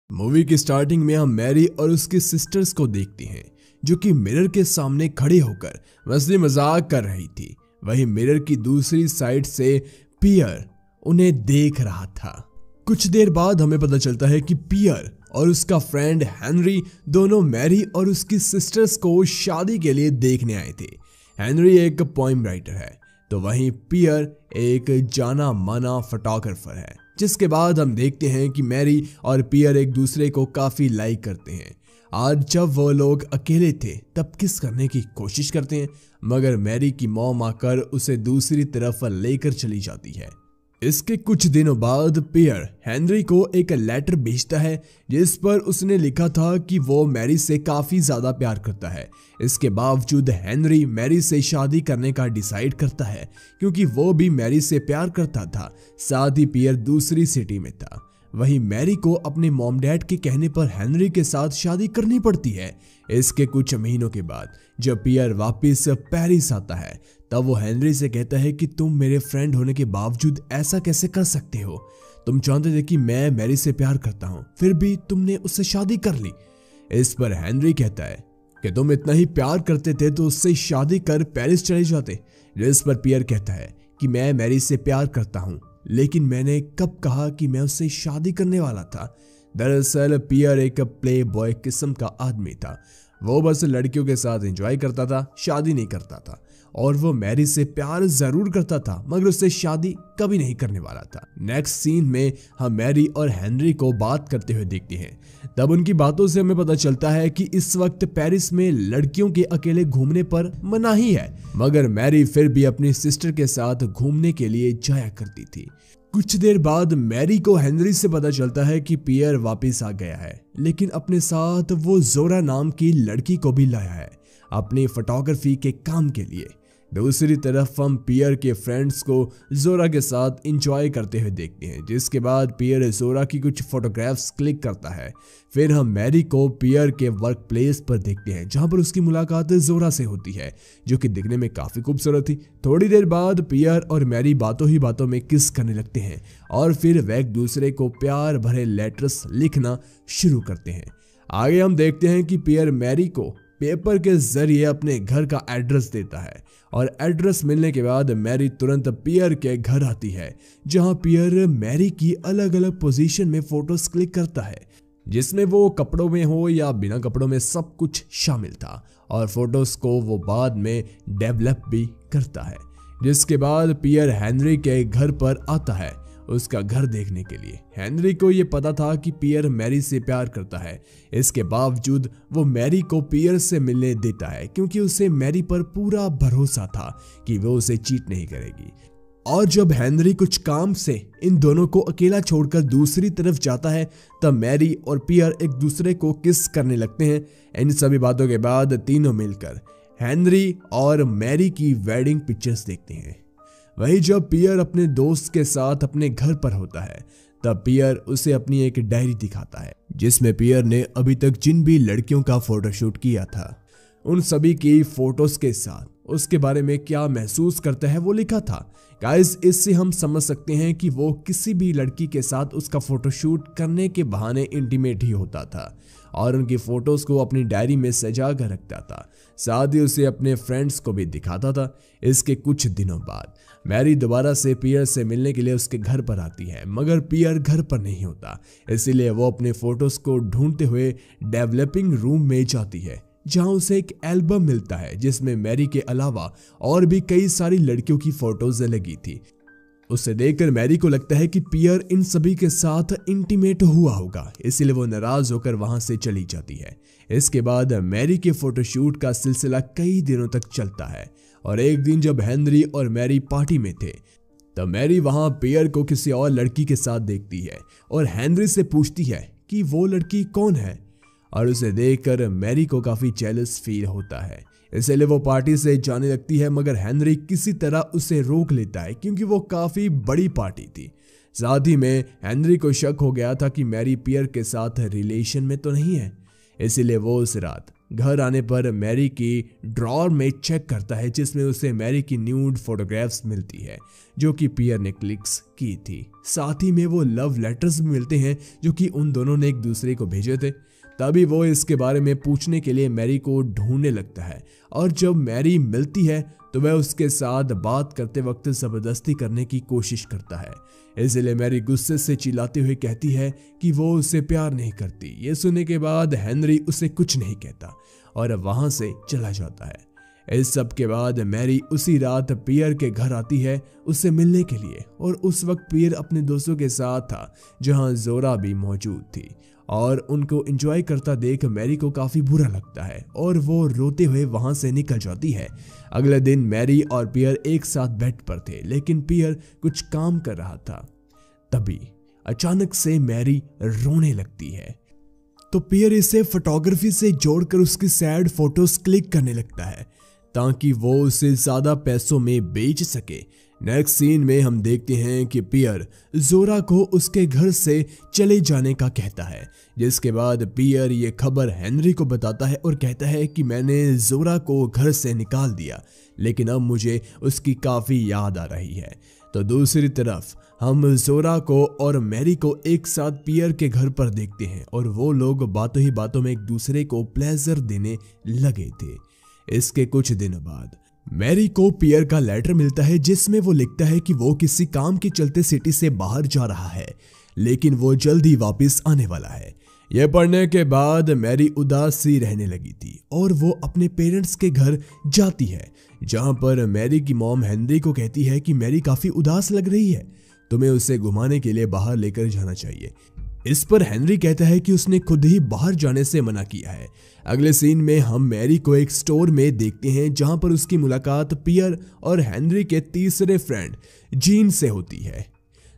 Movie की starting में हम मैरी और उसकी सिस्टर्स को देखते हैं जो कि मिरर के सामने खड़े होकर मस्ती मजाक कर रही थी। वहीं मिरर की दूसरी साइड से पियर उन्हें देख रहा था। कुछ देर बाद हमें पता चलता है कि पियर और उसका फ्रेंड हेनरी दोनों मैरी और उसकी सिस्टर्स को शादी के लिए देखने आए थे। हेनरी एक पोएम राइटर है तो वहीं पियर एक जाना माना फोटोग्राफर है। जिसके बाद हम देखते हैं कि मैरी और पियर एक दूसरे को काफी लाइक करते हैं। आज जब वो लोग अकेले थे तब किस करने की कोशिश करते हैं, मगर मैरी की मॉम आकर उसे दूसरी तरफ लेकर चली जाती है। इसके कुछ दिनों बाद पियर हेनरी को एक लेटर भेजता है जिस पर उसने लिखा था कि वो मैरी से काफी ज्यादा प्यार करता है। इसके बावजूद हेनरी मैरी से शादी करने का डिसाइड करता है क्योंकि वो भी मैरी से प्यार करता था। साथ ही पियर दूसरी सिटी में था। वहीं मैरी को अपने मॉम डैड के कहने पर हेनरी के साथ शादी करनी पड़ती है। इसके कुछ महीनों के बाद जब पियर वापस पेरिस आता है तब वो हेनरी से कहता है कि तुम मेरे फ्रेंड होने के बावजूद ऐसा कैसे कर सकते हो। तुम जानते थे कि मैं मैरी से प्यार करता हूँ, फिर भी तुमने उससे शादी कर ली। इस पर हेनरी कहता है कि तुम इतना ही प्यार करते थे तो उससे शादी कर पेरिस चले जाते। जिस पर पियर कहता है कि मैं मैरी से प्यार करता हूँ, लेकिन मैंने कब कहा कि मैं उससे शादी करने वाला था। दरअसल पियर एक प्ले बॉय किस्म का आदमी था। वो बस लड़कियों के साथ एंजॉय करता था, शादी नहीं करता था। और वो मैरी से प्यार जरूर करता था मगर उससे शादी कभी नहीं करने वाला था। नेक्स्ट सीन में हम मैरी और हेनरी को बात करते हुए देखते हैं। तब उनकी बातों से हमें पता चलता है कि इस वक्त पेरिस में लड़कियों के अकेले घूमने पर मनाही है, मगर मैरी फिर भी अपनी सिस्टर के साथ घूमने के लिए जाया करती थी। कुछ देर बाद मैरी को हेनरी से पता चलता है कि पियर वापस आ गया है, लेकिन अपने साथ वो जोरा नाम की लड़की को भी लाया है अपनी फोटोग्राफी के काम के लिए। दूसरी तरफ हम पियर के फ्रेंड्स को जोरा के साथ एंजॉय करते हुए देखते हैं, जिसके बाद पियर जोरा की कुछ फोटोग्राफ्स क्लिक करता है। फिर हम मैरी को पियर के वर्क प्लेस पर देखते हैं जहां पर उसकी मुलाकात जोरा से होती है जो कि दिखने में काफी खूबसूरत थी। थोड़ी देर बाद पियर और मैरी बातों ही बातों में किस करने लगते हैं और फिर वे एक दूसरे को प्यार भरे लेटर्स लिखना शुरू करते हैं। आगे हम देखते हैं कि पियर मैरी को पेपर के जरिए अपने घर का एड्रेस देता है और एड्रेस मिलने के बाद मैरी तुरंत पियर के घर आती है जहां पियर मैरी की अलग अलग पोजीशन में फोटोज क्लिक करता है, जिसमें वो कपड़ों में हो या बिना कपड़ों में सब कुछ शामिल था। और फोटोज को वो बाद में डेवलप भी करता है। जिसके बाद पियर हेनरी के घर पर आता है उसका घर देखने के लिए। हेनरी को ये पता था कि पियर मैरी से प्यार करता है, इसके बावजूद वो मैरी को पियर से मिलने देता है क्योंकि उसे मैरी पर पूरा भरोसा था कि वो उसे चीट नहीं करेगी। और जब हेनरी कुछ काम से इन दोनों को अकेला छोड़कर दूसरी तरफ जाता है तब मैरी और पियर एक दूसरे को किस करने लगते हैं। इन सभी बातों के बाद तीनों मिलकर हेनरी और मैरी की वेडिंग पिक्चर्स देखते हैं। वहीं जब पियर अपने दोस्त के साथ अपने घर पर होता है तब पियर उसे अपनी एक डायरी दिखाता है जिसमें पियर ने अभी तक जिन भी लड़कियों का फोटोशूट किया था उन सभी की फोटोज के साथ उसके बारे में क्या महसूस करता है वो लिखा था। गाइस, इससे हम समझ सकते हैं कि वो किसी भी लड़की के साथ उसका फोटोशूट करने के बहाने इंटीमेट ही होता था और उनकी फोटोज को अपनी डायरी में सजा कर रखता था। साथ ही उसे अपने फ्रेंड्स को भी दिखाता था। इसके कुछ दिनों बाद मैरी दोबारा से पियर से मिलने के लिए उसके घर पर आती है, मगर पियर घर पर नहीं होता। इसीलिए वो अपने फोटोज को ढूंढते हुए डेवलपिंग रूम में जाती है जहां उसे एक एल्बम मिलता है जिसमें मैरी के अलावा और भी कई सारी लड़कियों की फोटोज लगी थी। उसे देखकर मैरी को लगता है कि पियर इन सभी के साथ इंटीमेट हुआ होगा, इसीलिए वो नाराज होकर वहां से चली जाती है। इसके बाद मैरी के फोटोशूट का सिलसिला कई दिनों तक चलता है और एक दिन जब हेनरी और मैरी पार्टी में थे तब मैरी वहां पियर को किसी और लड़की के साथ देखती है और हेनरी से पूछती है कि वो लड़की कौन है और उसे देखकर मैरी को काफी जेलस फील होता है। इसलिए वो पार्टी से जाने लगती है, मगर हेनरी किसी तरह उसे रोक लेता है क्योंकि वो काफी बड़ी पार्टी थी। साथ ही में हेनरी को शक हो गया था कि मैरी पियर के साथ रिलेशन में तो नहीं है, इसीलिए वो उस रात घर आने पर मैरी की ड्रॉअर में चेक करता है जिसमें उसे मैरी की न्यूड फोटोग्राफ्स मिलती है जो कि पियर ने क्लिक्स की थी। साथ ही में वो लव लेटर्स भी मिलते हैं जो कि उन दोनों ने एक दूसरे को भेजे थे। तभी वो इसके बारे में पूछने के लिए मैरी को ढूंढने लगता है और जब मैरी मिलती है तो वह उसके साथ बात करते वक्त जबरदस्ती करने की कोशिश करता है। इसलिए मैरी गुस्से से चिल्लाते हुए कहती है कि वो उसे प्यार नहीं करती। ये सुनने के बाद हेनरी उसे कुछ नहीं कहता और वहां से चला जाता है। इस सब के बाद मैरी उसी रात पियर के घर आती है उससे मिलने के लिए और उस वक्त पियर अपने दोस्तों के साथ था जहां जोरा भी मौजूद थी और उनको एंजॉय करता देख मैरी को काफी बुरा लगता है और वो रोते हुए वहां से निकल जाती है। अगले दिन मैरी और पियर एक साथ बेड पर थे लेकिन पियर कुछ काम कर रहा था। तभी अचानक से मैरी रोने लगती है तो पियर इसे फोटोग्राफी से जोड़कर उसकी सैड फोटोज क्लिक करने लगता है ताकि वो उसे ज्यादा पैसों में बेच सके। नेक्स्ट सीन में हम देखते हैं कि पियर जोरा को उसके घर से चले जाने का कहता है, जिसके बाद पियर ये खबर हेनरी को बताता है और कहता है कि मैंने जोरा को घर से निकाल दिया लेकिन अब मुझे उसकी काफी याद आ रही है। तो दूसरी तरफ हम जोरा को और मैरी को एक साथ पियर के घर पर देखते हैं और वो लोग बातों ही बातों में एक दूसरे को प्लेजर देने लगे थे। इसके कुछ दिनों बाद मैरी को पियर का लेटर मिलता है जिसमें वो लिखता है कि वो किसी काम के चलते सिटी से बाहर जा रहा है लेकिन वो जल्द ही वापस आने वाला है। यह पढ़ने के बाद मैरी उदास सी रहने लगी थी और वो अपने पेरेंट्स के घर जाती है जहां पर मैरी की मॉम हेनरी को कहती है कि मैरी काफी उदास लग रही है, तुम्हें उसे घुमाने के लिए बाहर लेकर जाना चाहिए। इस पर हेनरी कहता है कि उसने खुद ही बाहर जाने से मना किया है। अगले सीन में हम मैरी को एक स्टोर में देखते हैं जहां पर उसकी मुलाकात पियर और हेनरी के तीसरे फ्रेंड जीन से होती है।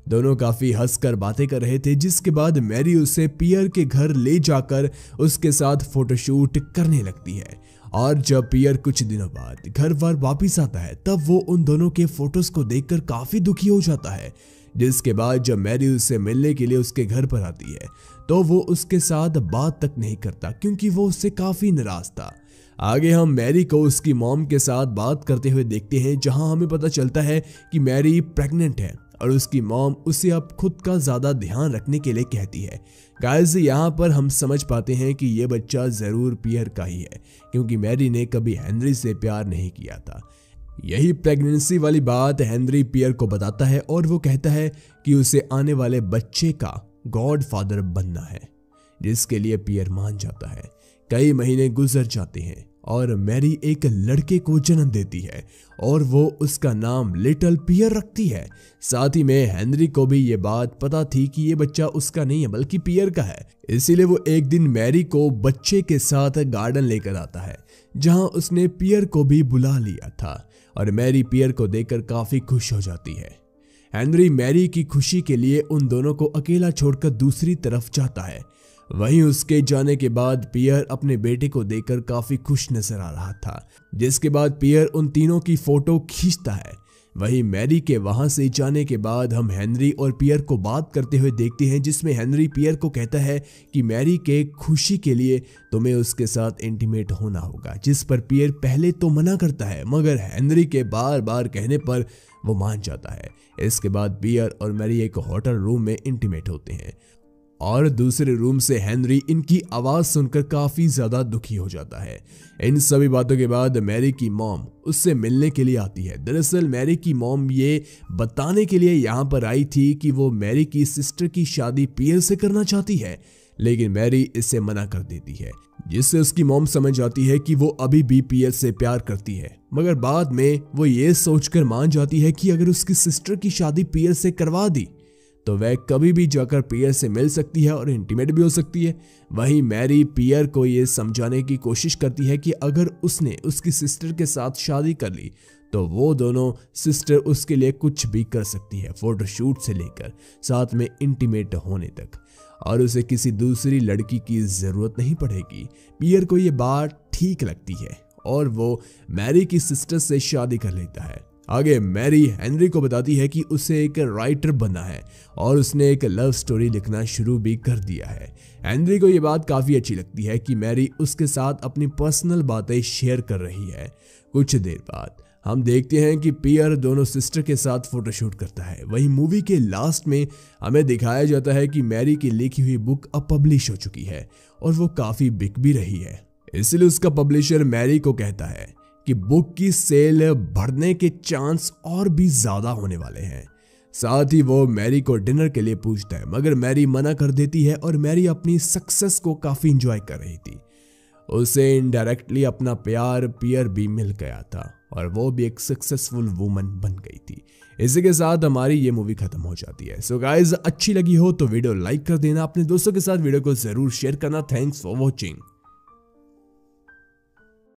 दोनों काफी हंसकर बातें कर रहे थे जिसके बाद मैरी उसे पियर के घर ले जाकर उसके साथ फोटोशूट करने लगती है और जब पियर कुछ दिनों बाद घर पर वापिस आता है तब वो उन दोनों के फोटोज को देखकर काफी दुखी हो जाता है। जिसके बाद जब मैरी उससे मिलने के लिए उसके घर पर आती है तो वो उसके साथ बात तक नहीं करता क्योंकि वो उससे काफी नाराज था। आगे हम मैरी को उसकी मॉम के साथ बात करते हुए देखते हैं जहां हमें पता चलता है कि मैरी प्रेग्नेंट है और उसकी मॉम उसे अब खुद का ज्यादा ध्यान रखने के लिए कहती है। गाइस यहाँ पर हम समझ पाते हैं कि यह बच्चा जरूर पियर का ही है क्योंकि मैरी ने कभी हेनरी से प्यार नहीं किया था। यही प्रेगनेंसी वाली बात हेनरी पियर को बताता है और वो कहता है कि उसे आने वाले बच्चे का गॉड फादर बनना है, जिसके लिए पियर मान जाता है। कई महीने गुजर जाते हैं और मैरी एक लड़के को जन्म देती है और वो उसका नाम लिटिल पियर रखती है। साथ ही में हेनरी को भी ये बात पता थी कि ये बच्चा उसका नहीं है बल्कि पियर का है, इसीलिए वो एक दिन मैरी को बच्चे के साथ गार्डन लेकर आता है जहां उसने पियर को भी बुला लिया था और मैरी पियर को देखकर काफी खुश हो जाती है। हेनरी मैरी की खुशी के लिए उन दोनों को अकेला छोड़कर दूसरी तरफ जाता है। वहीं उसके जाने के बाद पियर अपने बेटे को देखकर काफी खुश नजर आ रहा था, जिसके बाद पियर उन तीनों की फोटो खींचता है। वहीं मैरी के वहां से जाने के बाद हम हेनरी और पियर को बात करते हुए देखते हैं जिसमें हेनरी पियर को कहता है कि मैरी के खुशी के लिए तुम्हें उसके साथ इंटीमेट होना होगा, जिस पर पियर पहले तो मना करता है मगर हेनरी के बार बार कहने पर वो मान जाता है। इसके बाद पियर और मैरी एक होटल रूम में इंटीमेट होते हैं और दूसरे रूम से हेनरी इनकी आवाज सुनकर काफी ज्यादा दुखी हो जाता है। इन सभी बातों के बाद मैरी की मॉम उससे मिलने के लिए आती है। दरअसल मैरी की मॉम ये बताने के लिए यहाँ पर आई थी कि वो मैरी की सिस्टर की शादी पियर से करना चाहती है, लेकिन मैरी इससे मना कर देती है, जिससे उसकी मॉम समझ जाती है कि वो अभी भी पियर से प्यार करती है। मगर बाद में वो ये सोचकर मान जाती है कि अगर उसकी सिस्टर की शादी पियर से करवा दी तो वह कभी भी जाकर पियर से मिल सकती है और इंटीमेट भी हो सकती है। वहीं मैरी पियर को यह समझाने की कोशिश करती है कि अगर उसने उसकी सिस्टर के साथ शादी कर ली तो वो दोनों सिस्टर उसके लिए कुछ भी कर सकती है, फोटोशूट से लेकर साथ में इंटीमेट होने तक, और उसे किसी दूसरी लड़की की जरूरत नहीं पड़ेगी। पियर को यह बात ठीक लगती है और वो मैरी की सिस्टर से शादी कर लेता है। आगे मैरी हेनरी को बताती है कि उसे एक राइटर बनना है और उसने एक लव स्टोरी लिखना शुरू भी कर दिया है। हेनरी को यह बात काफी अच्छी लगती है कि मैरी उसके साथ अपनी पर्सनल बातें शेयर कर रही है। कुछ देर बाद हम देखते हैं कि पियर दोनों सिस्टर के साथ फोटोशूट करता है। वहीं मूवी के लास्ट में हमें दिखाया जाता है कि मैरी की लिखी हुई बुक अब पब्लिश हो चुकी है और वो काफी बिक भी रही है। इसलिए उसका पब्लिशर मैरी को कहता है कि बुक की सेल बढ़ने के चांस और भी ज्यादा होने वाले हैं। साथ ही वो मैरी को डिनर के लिए पूछता है, मगर मैरी मना कर देती है और मैरी अपनी सक्सेस को काफी एंजॉय कर रही थी। उसे इनडायरेक्टली अपना प्यार पियर भी मिल गया था और वो भी एक सक्सेसफुल वुमन बन गई थी। इसी के साथ हमारी ये मूवी खत्म हो जाती है। सो गाइज, अच्छी लगी हो तो वीडियो लाइक कर देना, अपने दोस्तों के साथ वीडियो को जरूर शेयर करना। Thanks for watching.